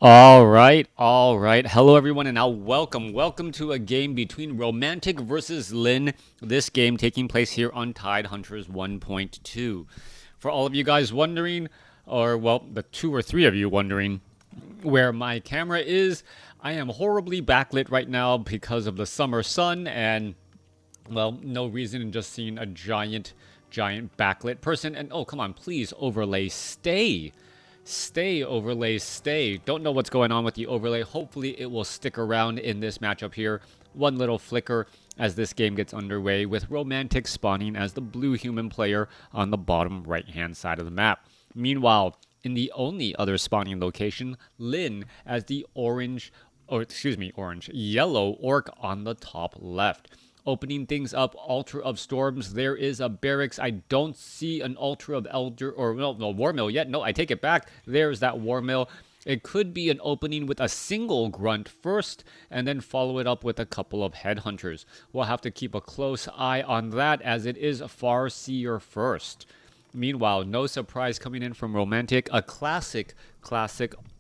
All right. Hello, everyone, and now welcome to a game between Romantic versus Lynn. This game taking place here on Tide Hunters 1.2. For all of you guys wondering, or well, the two or three of you wondering where my camera is, I am horribly backlit right now because of the summer sun and, well, no reason in just seeing a giant backlit person. And oh, come on, please overlay, stay. Stay, overlay, stay. Don't know what's going on with the overlay. Hopefully it will stick around in this matchup here. One little flicker as this game gets underway with Romantic spawning as the blue human player on the bottom right-hand side of the map. Meanwhile, in the only other spawning location, Lynn as the yellow orc on the top left. Opening things up, Altar of Storms. There is a barracks. I don't see an Altar of Elder, or no, War Mill yet. No, I take it back. There's that War Mill. It could be an opening with a single grunt first, and then follow it up with a couple of headhunters. We'll have to keep a close eye on that, as it is Farseer first. Meanwhile, no surprise coming in from Romantic, a classic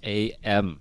AM.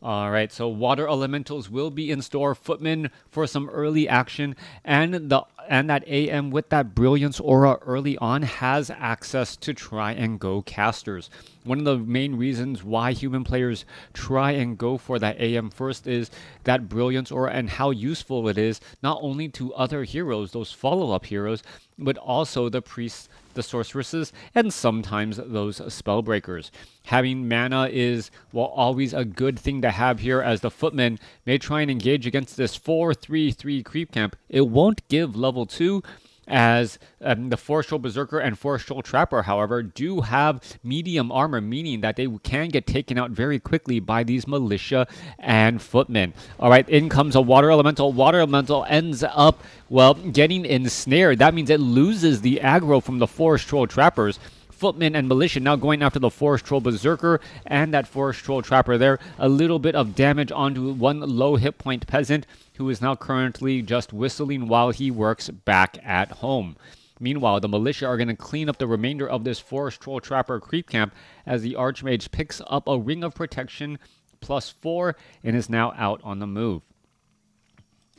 All right, so water elementals will be in store. Footmen for some early action, and that AM with that brilliance aura early on has access to try and go casters. One of the main reasons why human players try and go for that AM first is that brilliance aura and how useful it is not only to other heroes, those follow-up heroes, but also the priests, the sorceresses, and sometimes those spellbreakers. Having mana is, well, always a good thing to have here, as the footmen may try and engage against this 4-3-3 creep camp. It won't give level 2, as the Forestral Berserker and Forestral Trapper, however, do have medium armor, meaning that they can get taken out very quickly by these militia and footmen. All right, in comes a Water Elemental. Water Elemental ends up, well, getting ensnared. That means it loses the aggro from the Forestral Trappers. Footmen and militia now going after the Forest Troll Berserker and that Forest Troll Trapper there. A little bit of damage onto one low hit point peasant who is now currently just whistling while he works back at home. Meanwhile, the militia are going to clean up the remainder of this Forest Troll Trapper creep camp as the Archmage picks up a Ring of Protection +4 and is now out on the move.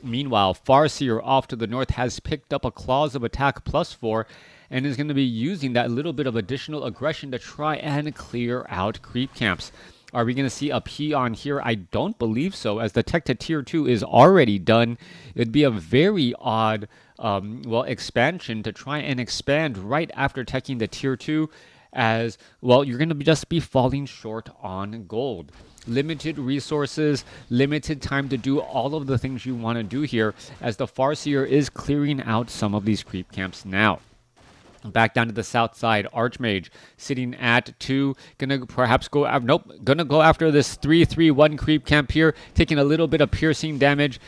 Meanwhile, Farseer off to the north has picked up a Claws of Attack +4 and is going to be using that little bit of additional aggression to try and clear out creep camps. Are we going to see a peon here? I don't believe so, as the tech to tier 2 is already done. It'd be a very odd, expansion to try and expand right after teching the tier 2, as, well, you're going to just be falling short on gold. Limited resources, limited time to do all of the things you want to do here, as the Farseer is clearing out some of these creep camps now. Back down to the south side, Archmage sitting at 2. Gonna perhaps go after, nope, gonna go after this 3-3-1 creep camp here, taking a little bit of piercing damage.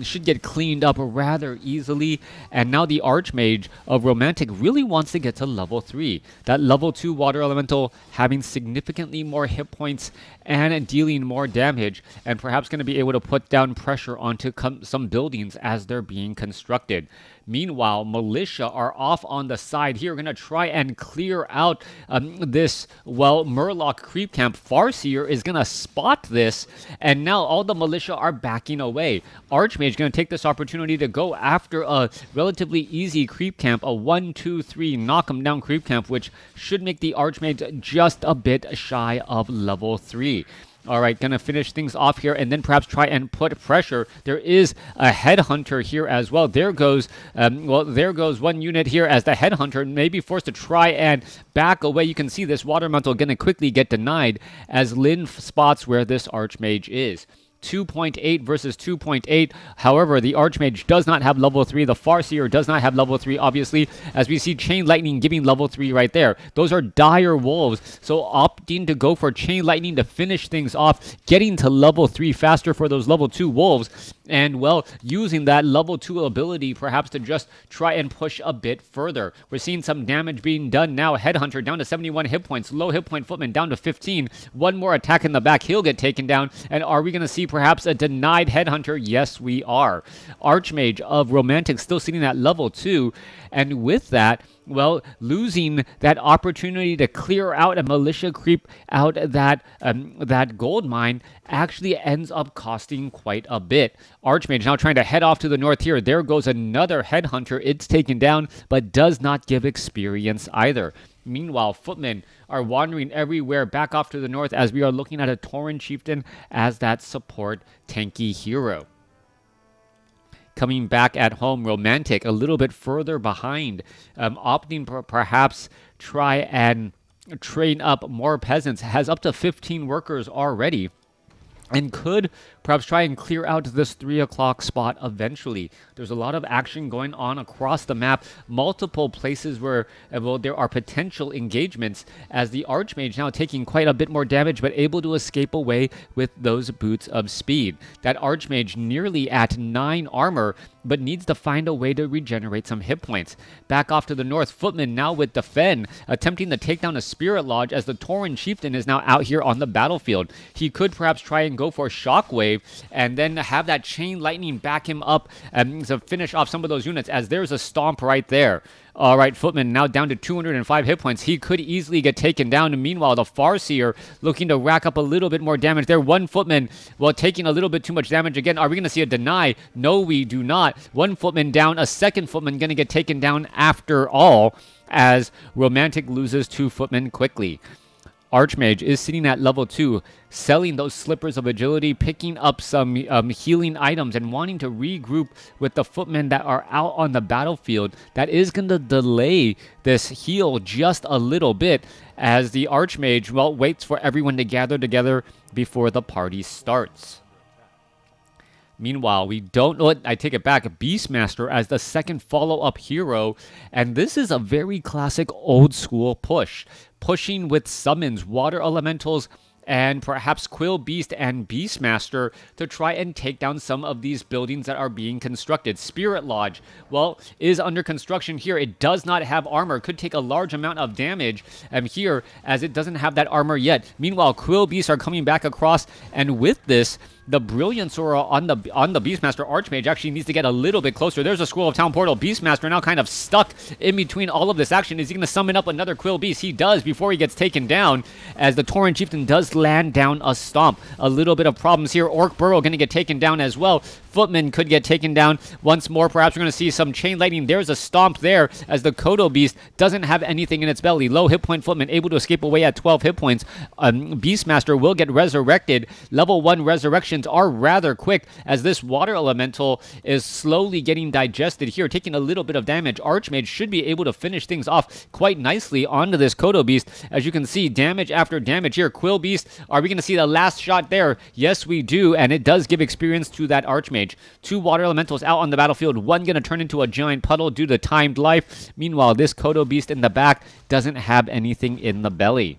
Should get cleaned up rather easily. And now the Archmage of Romantic really wants to get to level 3. That level 2 Water Elemental having significantly more hit points and dealing more damage, and perhaps going to be able to put down pressure onto some buildings as they're being constructed. Meanwhile, militia are off on the side here, going to try and clear out this, well, Murloc creep camp. Farseer is going to spot this, and now all the militia are backing away. Archmage going to take this opportunity to go after a relatively easy creep camp, a 1-2-3 knock 'em down creep camp, which should make the Archmage just a bit shy of level 3. All right, gonna finish things off here and then perhaps try and put pressure. There is a headhunter here as well. There goes, there goes one unit here as the headhunter may be forced to try and back away. You can see this water elemental gonna quickly get denied as Lynn spots where this Archmage is. 2.8 versus 2.8. However, the Archmage does not have level 3. The Farseer does not have level 3, obviously, as we see Chain Lightning giving level 3 right there. Those are dire wolves, so opting to go for Chain Lightning to finish things off, getting to level 3 faster for those level 2 wolves, and, well, using that level 2 ability perhaps to just try and push a bit further. We're seeing some damage being done now. Headhunter down to 71 hit points. Low hit point Footman down to 15. One more attack in the back. He'll get taken down. And are we going to see perhaps a denied Headhunter? Yes, we are. Archmage of Romantic still sitting at level 2. And with that, well, losing that opportunity to clear out a militia creep out that gold mine actually ends up costing quite a bit. Archmage now trying to head off to the north here. There goes another headhunter. It's taken down, but does not give experience either. Meanwhile, footmen are wandering everywhere back off to the north as we are looking at a Tauren chieftain as that support tanky hero. Coming back at home, Romantic a little bit further behind, opting for perhaps try and train up more peasants, has up to 15 workers already, and could perhaps try and clear out this 3 o'clock spot eventually. There's a lot of action going on across the map, multiple places where there are potential engagements, as the Archmage now taking quite a bit more damage, but able to escape away with those boots of speed. That Archmage nearly at 9 armor, but needs to find a way to regenerate some hit points. Back off to the north, Footman now with Defend, attempting to take down a Spirit Lodge as the Tauren Chieftain is now out here on the battlefield. He could perhaps try and go for Shockwave and then have that Chain Lightning back him up to finish off some of those units, as there's a Stomp right there. All right, Footman now down to 205 hit points. He could easily get taken down. And meanwhile, the Farseer looking to rack up a little bit more damage there. One Footman, well, taking a little bit too much damage again. Are we going to see a deny? No, we do not. One Footman down. A second Footman going to get taken down after all, as Romantic loses 2 Footmen quickly. Archmage is sitting at level 2, selling those Slippers of Agility, picking up some healing items, and wanting to regroup with the footmen that are out on the battlefield. That is going to delay this heal just a little bit, as the Archmage, well, waits for everyone to gather together before the party starts. Meanwhile, we don't know it. I take it back. Beastmaster as the second follow-up hero. And this is a very classic old-school push. Pushing with summons, water elementals, and perhaps Quill Beast and Beastmaster to try and take down some of these buildings that are being constructed. Spirit Lodge, well, is under construction here. It does not have armor. Could take a large amount of damage here, as it doesn't have that armor yet. Meanwhile, Quill Beasts are coming back across, and with this, the Brilliance Aura on the Beastmaster Archmage actually needs to get a little bit closer. There's a Scroll of Town Portal. Beastmaster now kind of stuck in between all of this action. Is he going to summon up another Quill Beast? He does before he gets taken down, as the Tauren Chieftain does land down a Stomp. A little bit of problems here. Orc Burrow going to get taken down as well. Footman could get taken down once more. Perhaps we're going to see some Chain Lightning. There's a Stomp there, as the Kodo Beast doesn't have anything in its belly. Low hit point Footman able to escape away at 12 hit points. Beastmaster will get resurrected. Level 1 resurrections are rather quick, as this water elemental is slowly getting digested here, taking a little bit of damage. Archmage should be able to finish things off quite nicely onto this Kodo Beast. As you can see, damage after damage here. Quill Beast, are we going to see the last shot there? Yes, we do, and it does give experience to that Archmage. 2 water elementals out on the battlefield. One going to turn into a giant puddle due to timed life. Meanwhile, this Kodo Beast in the back doesn't have anything in the belly.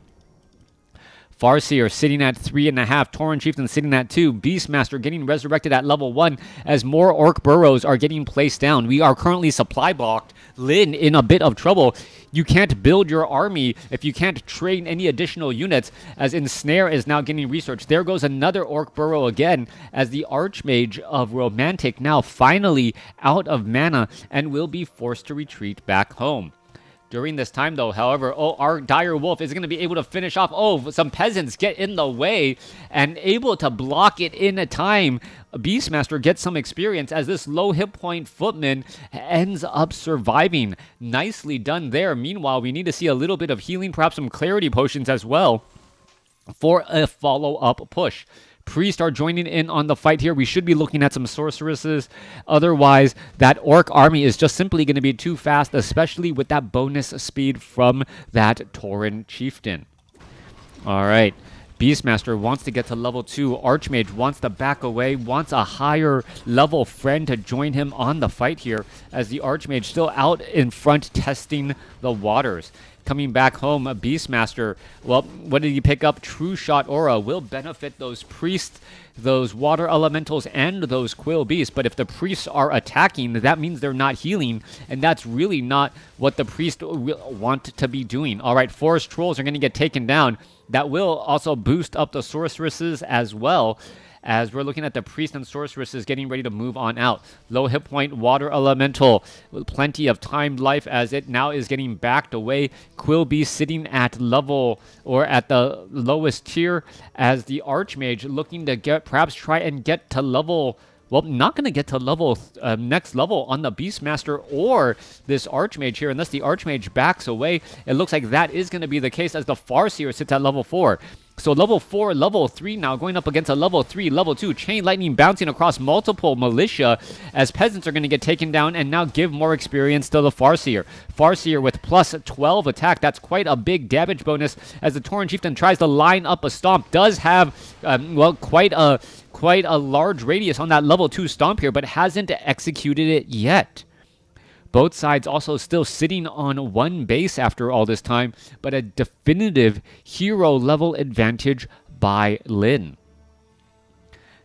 Farseer sitting at 3.5. Tauren Chieftain sitting at 2. Beastmaster getting resurrected at level 1 as more Orc Burrows are getting placed down. We are currently supply blocked. Lyn in a bit of trouble. You can't build your army if you can't train any additional units, as Ensnare is now getting research. There goes another Orc Burrow again, as the Archmage of Romantic now finally out of mana and will be forced to retreat back home. During this time, though, however, our Dire Wolf is going to be able to finish off. Some peasants get in the way and able to block it in a time. Beastmaster gets some experience, as this low hit point Footman ends up surviving. Nicely done there. Meanwhile, we need to see a little bit of healing, perhaps some clarity potions as well, for a follow-up push. Priests are joining in on the fight here. We should be looking at some sorceresses. Otherwise, that Orc army is just simply going to be too fast, especially with that bonus speed from that Tauren Chieftain. All right. Beastmaster wants to get to level 2. Archmage wants to back away, wants a higher level friend to join him on the fight here, as the Archmage still out in front testing the waters. Coming back home, a Beastmaster, well, what did he pick up? True Shot Aura will benefit those priests, those water elementals, and those Quill Beasts. But if the priests are attacking, that means they're not healing, and that's really not what the priests want to be doing. All right, Forest Trolls are going to get taken down. That will also boost up the sorceresses as well, as we're looking at the priest and sorceresses getting ready to move on out. Low hit point water elemental with plenty of timed life as it now is getting backed away. Quillbeast sitting at level or at the lowest tier as the Archmage looking to perhaps try and get to level. Well, not going to get to level next level on the Beastmaster or this Archmage here unless the Archmage backs away. It looks like that is going to be the case as the Farseer sits at level 4. So level 4, level 3 now going up against a level 3, level 2. Chain Lightning bouncing across multiple militia as peasants are going to get taken down and now give more experience to the Farseer. Farseer with plus 12 attack. That's quite a big damage bonus as the Tauren Chieftain tries to line up a stomp. Does have, well, quite a large radius on that level 2 stomp here, but hasn't executed it yet. Both sides also still sitting on one base after all this time, but a definitive hero level advantage by Lyn.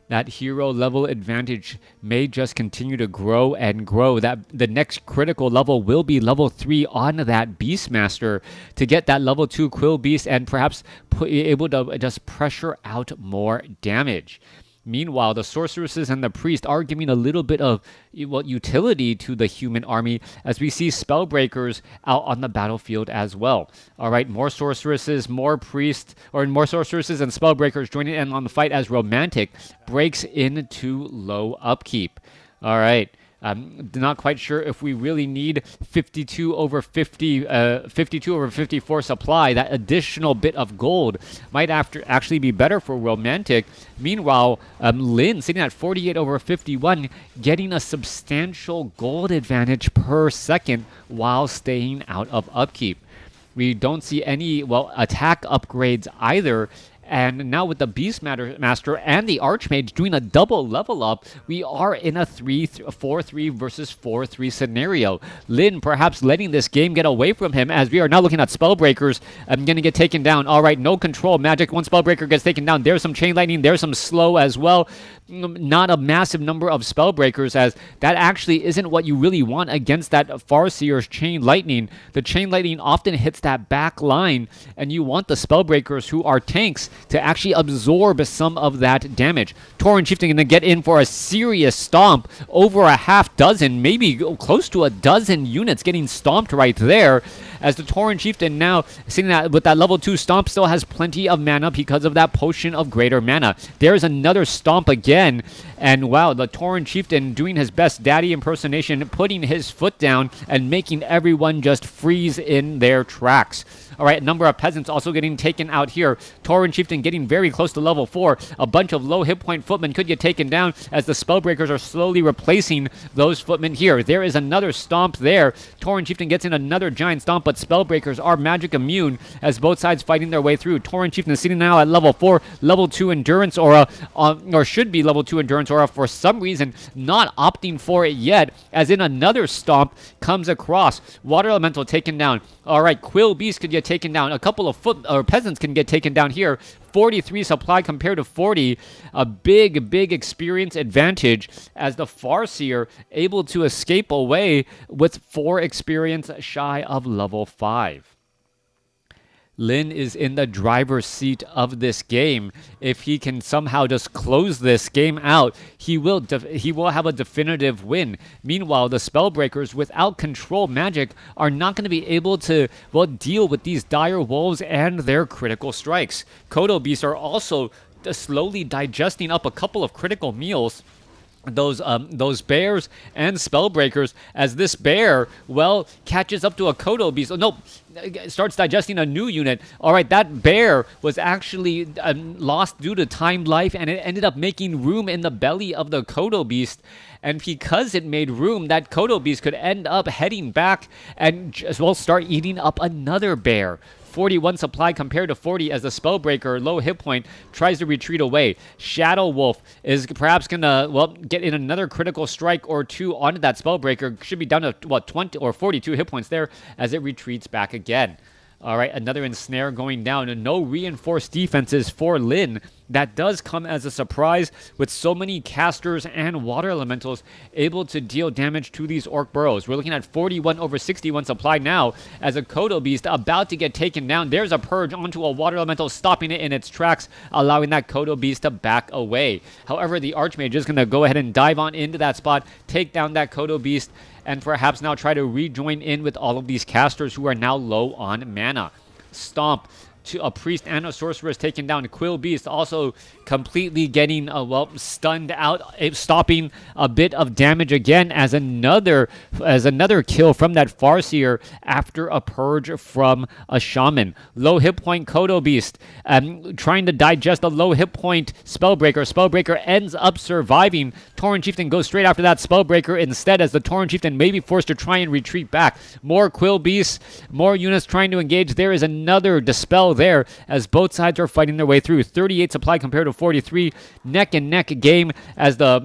That hero level advantage may just continue to grow and grow. That the next critical level will be level 3 on that Beastmaster to get that level 2 Quillbeast and perhaps able to just pressure out more damage. Meanwhile, the sorceresses and the priest are giving a little bit of utility to the human army as we see spellbreakers out on the battlefield as well. All right, more sorceresses, more priests, or more sorceresses and spellbreakers joining in on the fight as Romantic breaks into low upkeep. All right. Not quite sure if we really need 52 over 54 supply. That additional bit of gold might actually be better for Romantic. Meanwhile, Lyn sitting at 48 over 51, getting a substantial gold advantage per second while staying out of upkeep. We don't see any, well, attack upgrades either. And now with the Beastmaster and the Archmage doing a double level up, we are in a 4-3 versus 4-3 scenario. Lyn perhaps letting this game get away from him as we are now looking at Spellbreakers going to get taken down. All right, no control magic. One Spellbreaker gets taken down. There's some Chain Lightning. There's some slow as well. Not a massive number of Spellbreakers as that actually isn't what you really want against that Farseer's Chain Lightning. The Chain Lightning often hits that back line and you want the Spellbreakers who are tanks to actually absorb some of that damage. Tauren Chieftain going to get in for a serious stomp. Over a half dozen, maybe close to a dozen units getting stomped right there. As the Tauren Chieftain now sitting with that level 2 stomp still has plenty of mana because of that potion of greater mana. There's another stomp again. And wow, the Tauren Chieftain doing his best daddy impersonation, putting his foot down and making everyone just freeze in their tracks. All right, a number of peasants also getting taken out here. Tauren Chieftain getting very close to level 4. A bunch of low hit point footmen could get taken down as the Spellbreakers are slowly replacing those footmen here. There is another stomp there. Tauren Chieftain gets in another giant stomp, but Spellbreakers are magic immune as both sides fighting their way through. Tauren Chieftain is sitting now at level 4, level 2 Endurance Aura, or should be level 2 Endurance Aura, for some reason not opting for it yet, as in another stomp comes across. Water Elemental taken down. All right, Quillbeast could get taken down. A couple of peasants can get taken down here. 43 supply compared to 40. A big experience advantage as the Farseer able to escape away with 4 experience shy of level 5. Lyn is in the driver's seat of this game. If he can somehow just close this game out, he will have a definitive win. Meanwhile, the Spellbreakers without control magic are not going to be able to, well, deal with these dire wolves and their critical strikes. Kodo Beasts are also slowly digesting up a couple of critical meals. Those bears and Spellbreakers, as this bear, well, catches up to a Kodo Beast. No, starts digesting a new unit. All right, that bear was actually lost due to timed life, and it ended up making room in the belly of the Kodo Beast. And because it made room, that Kodo Beast could end up heading back and as well start eating up another bear. 41 supply compared to 40 as the Spellbreaker, low hit point, tries to retreat away. Shadow Wolf is perhaps going to, well, get in another critical strike or two onto that Spellbreaker. Should be down to, what, 20 or 42 hit points there as it retreats back again. All right, another ensnare going down, and no reinforced defenses for Lin. That does come as a surprise with so many casters and water elementals able to deal damage to these orc burrows. We're looking at 41 over 61 supply now as a Kodo Beast about to get taken down. There's a purge onto a water elemental, stopping it in its tracks, allowing that Kodo Beast to back away. However, the Archmage is going to go ahead and dive on into that spot, take down that Kodo Beast, and perhaps now try to rejoin in with all of these casters who are now low on mana. Stomp to a priest and a sorceress taken down. Quill Beast also completely getting stunned out, stopping a bit of damage again as another kill from that Farseer after a purge from a shaman. Low hit point Kodo Beast trying to digest a low hit point Spellbreaker. Spellbreaker ends up surviving. Tauren Chieftain goes straight after that Spellbreaker instead, as the Tauren Chieftain may be forced to try and retreat back. More Quill Beasts, more units trying to engage. There is another Dispel there as both sides are fighting their way through. 38 supply compared to 43. Neck and neck game as the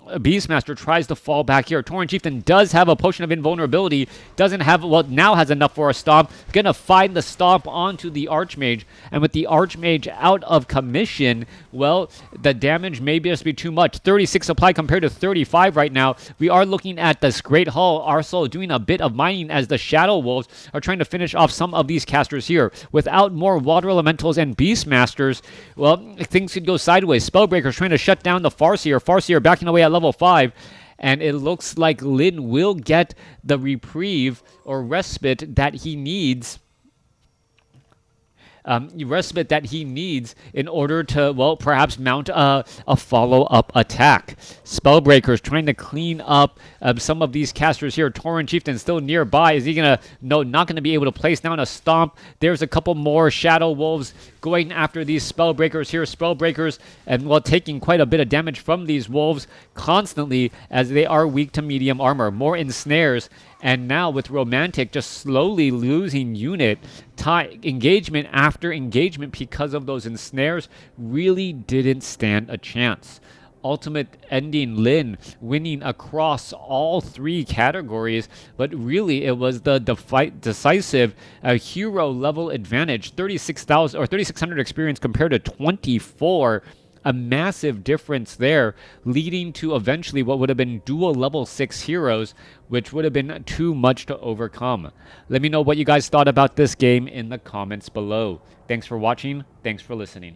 Beastmaster tries to fall back here. Tauren Chieftain does have a potion of invulnerability. Doesn't have, now has enough for a stomp. Gonna find the stomp onto the Archmage. And with the Archmage out of commission, the damage may just be too much. 36 supply compared to 35 right now. We are looking at this Great Hall. Arsenal doing a bit of mining as the Shadow Wolves are trying to finish off some of these casters here. Without more Water Elementals and Beastmasters, things could go sideways. Spellbreaker's trying to shut down the Farseer. Farseer backing away at level 5, and it looks like Lin will get the reprieve or respite that he needs. In order to, perhaps mount a follow-up attack. Spellbreaker's trying to clean up some of these casters here. Tauren Chieftain still nearby. Is he going to... No, not going to be able to place down a stomp. There's a couple more Shadow Wolves going after these Spellbreakers here. Spellbreakers, and taking quite a bit of damage from these Wolves constantly, as they are weak to medium armor. More ensnares. And now with Romantic just slowly losing unit, engagement after engagement because of those ensnares really didn't stand a chance. Ultimate ending Lin winning across all three categories, but really it was the Decisive hero level advantage. 36,000 or 3,600 experience compared to 24. A massive difference there, leading to eventually what would have been dual level 6 heroes, which would have been too much to overcome. Let me know what you guys thought about this game in the comments below. Thanks for watching. Thanks for listening.